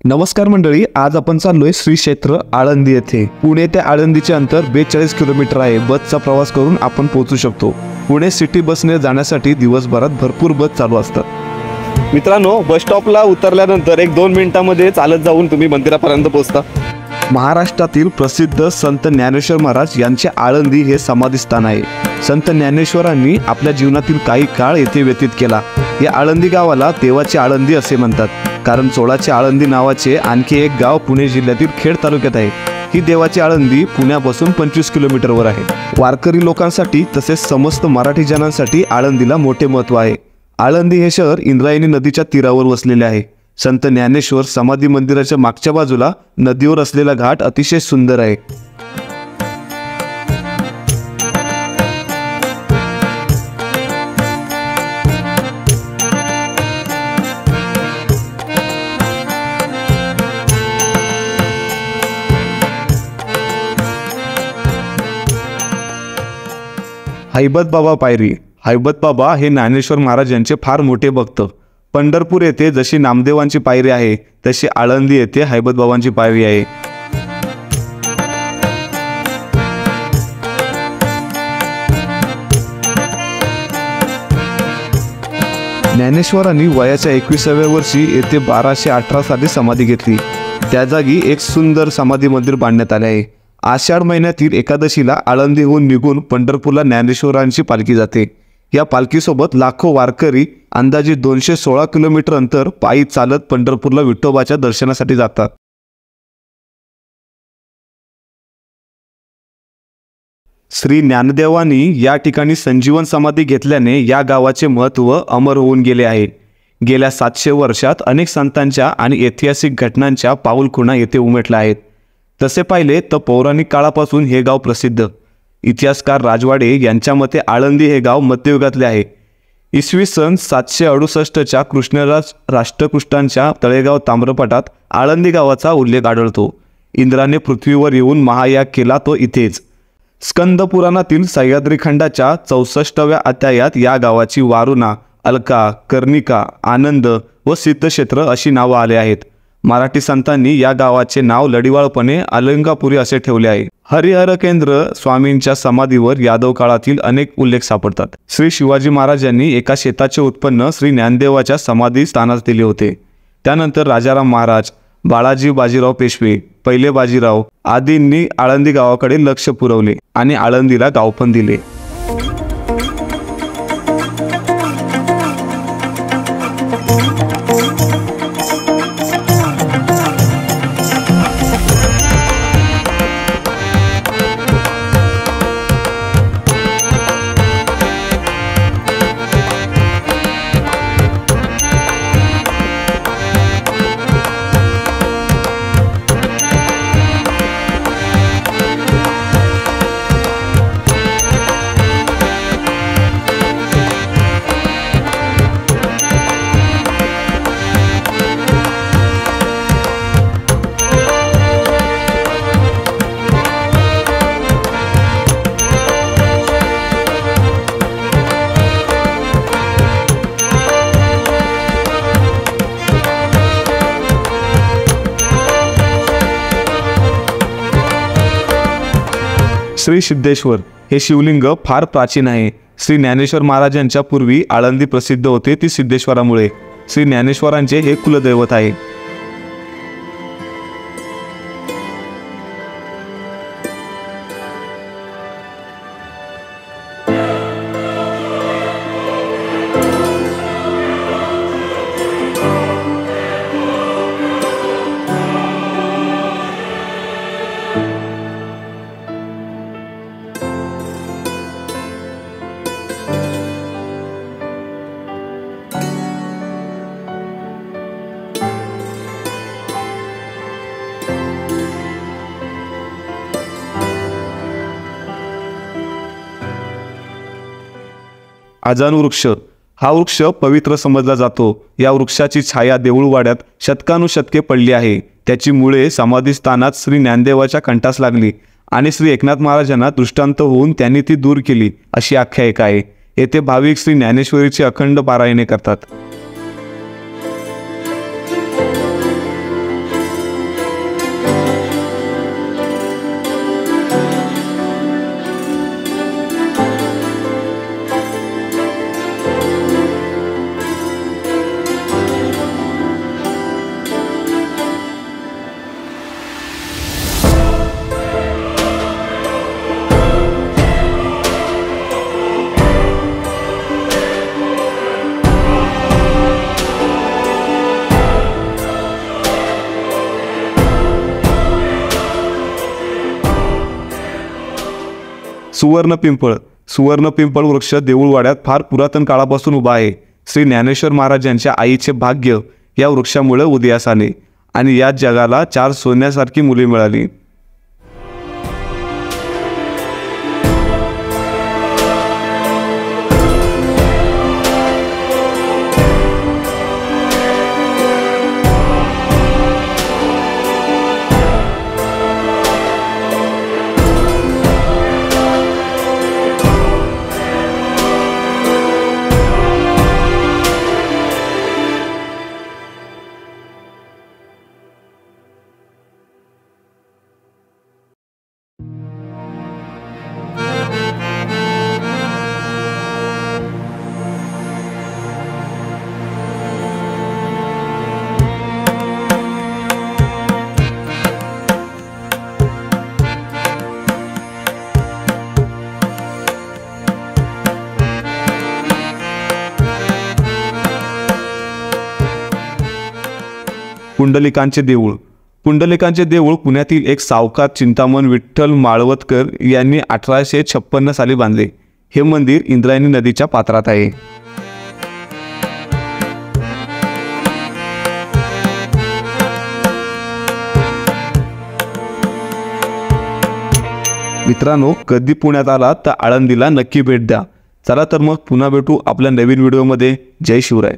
नमस्कार मंडळी, आज आपण चाललोय श्री क्षेत्र आळंदी येथे। पुणे ते आळंदीचे अंतर 42 किलोमीटर आहे। बसचा प्रवास करून आपण पोहोचू शकतो। पुणे सिटी बसने जाण्यासाठी दिवसभरात भरपूर बस चालू असतात। मित्रांनो, बस स्टॉपला उतरल्यानंतर 1-2 मिनिटांमध्ये चालत जाऊन तुम्ही मंदिरापर्यंत पोहोचता। महाराष्ट्रातील प्रसिद्ध संत ज्ञानेश्वर महाराज यांचे आळंदी हे समाधीस्थान आहे। संत ज्ञानेश्वरांनी आपल्या जीवनातील काही काळ येथे व्यतीत केला। या आळंदी गावाला देवाची आळंदी असे म्हणतात, कारण 16चे आळंदी नावाचे आणखी एक गाव पुणे जिल्ह्यातील खेड तालुक्यात आहे। ही देवाची आळंदी पुण्यापासून 25 किलोमीटरवर आहे। वारकरी लोकांसाठी तसेच समस्त मराठी जनांसाठी आळंदीला मोठे महत्त्व आहे। आळंदी हे शहर इंद्रायणी नदीच्या तीरावर वसलेले आहे। संत ज्ञानेश्वर समाधी मंदिराच्या मागच्या बाजूला नदीवर असलेला घाट अतिशय सुंदर आहे। हैबत बाबा पायरी। हैबत बाबा हे ज्ञानेश्वर महाराज यांचे फार मोठे भक्त। पंढरपूर येथे जशी नामदेवांची पायरी आहे, तशी आळंदी येथे हैबत बाबांची पायरी आहे। ज्ञानेश्वरांनी वयाच्या 21व्या वर्षी येथे 1218 साली समाधी घेतली। त्या जागी एक सुंदर समाधी मंदिर बांधण्यात आले आहे। आषाढ महिन्यातील एकादशीला आळंदीहून निघून पंढरपूरला ज्ञानेश्वरांची पालखी जाते। या पालखीसोबत लाखो वारकरी अंदाजे 216 किलोमीटर अंतर पायी चालत पंढरपूरला विठोबाच्या दर्शनासाठी जातात। श्री ज्ञानदेवांनी या ठिकाणी संजीवन समाधी घेतल्याने या गावाचे महत्त्व अमर होऊन गेले आहे। गेल्या 700 वर्षात अनेक संतांच्या आणि ऐतिहासिक घटनांच्या पाऊलखुणा येथे उमटल्या आहेत। तसे पाहिले तर पौराणिक काळापासून हे गाव प्रसिद्ध। इतिहासकार राजवाडे यांच्या मते आळंदी हे गाव मध्ययुगातले आहे। इसवी सन 768च्या कृष्णराज राष्ट्रकुष्टांच्या तळेगाव ताम्रपटात आळंदी गावाचा उल्लेख आढळतो। इंद्राने पृथ्वीवर येऊन महायाग केला तो इथेच। स्कंद पुराणातील सह्याद्री खंडाच्या 64व्या अध्यायात या गावाची वारुणा, अलका, कर्णिका, आनंद व सिद्धक्षेत्र अशी नावं आले आहेत। मराठी संतांनी या गावाचे नाव लढिवाळपणे अलंकापुरी असे ठेवले आहे। हरिहर केंद्र स्वामींच्या समाधीवर यादव काळातील अनेक उल्लेख सापडतात। श्री शिवाजी महाराजांनी एका शेताचे उत्पन्न श्री ज्ञानदेवाच्या समाधी स्थानास दिले होते। त्यानंतर राजाराम महाराज, बाळाजी बाजीराव पेशवे, पहिले बाजीराव आदींनी आळंदी गावाकडे लक्ष पुरवले आणि आळंदीला गाव पण दिले। श्री सिद्धेश्वर हे शिवलिंग फार प्राचीन आहे। श्री ज्ञानेश्वर महाराजांच्या पूर्वी आळंदी प्रसिद्ध होते ती सिद्धेश्वरामुळे। श्री ज्ञानेश्वरांचे हे कुलदैवत आहे। अजानू वृक्ष हा वृक्ष पवित्र समजला जातो। या वृक्षाची छाया देऊळवाड्यात शतकानुशतके पडली आहे। त्याची मुळे समाधीस्थानात श्री ज्ञानदेवाच्या कंठास लागली आणि श्री एकनाथ महाराजांना दृष्टांत होऊन त्यांनी ती दूर केली अशी आख्यायिका आहे। येथे भाविक श्री ज्ञानेश्वरीची अखंड पारायणे करतात। सुवर्णपिंपळ वृक्ष देऊळवाड्यात फार पुरातन काळापासून उभा आहे. श्री ज्ञानेश्वर महाराजांच्या आईचे भाग्य या वृक्षामुळे उदयास आले आणि या जगाला 4 सोन्यासारखी मुले मिळाली. पुंडलिकांचे देऊळ पुण्यातील एक सावकार चिंतामण विठ्ठल माळवतकर यांनी 1856 साली बांधले. हे मंदिर इंद्रायणी नदीच्या पात्रात आहे. मित्रांनो, कधी पुण्यात आला तर आळंदीला नक्की भेट द्या. चला तर मग पुन्हा भेटू आपल्या नवीन व्हिडिओमध्ये. जय शिवराय.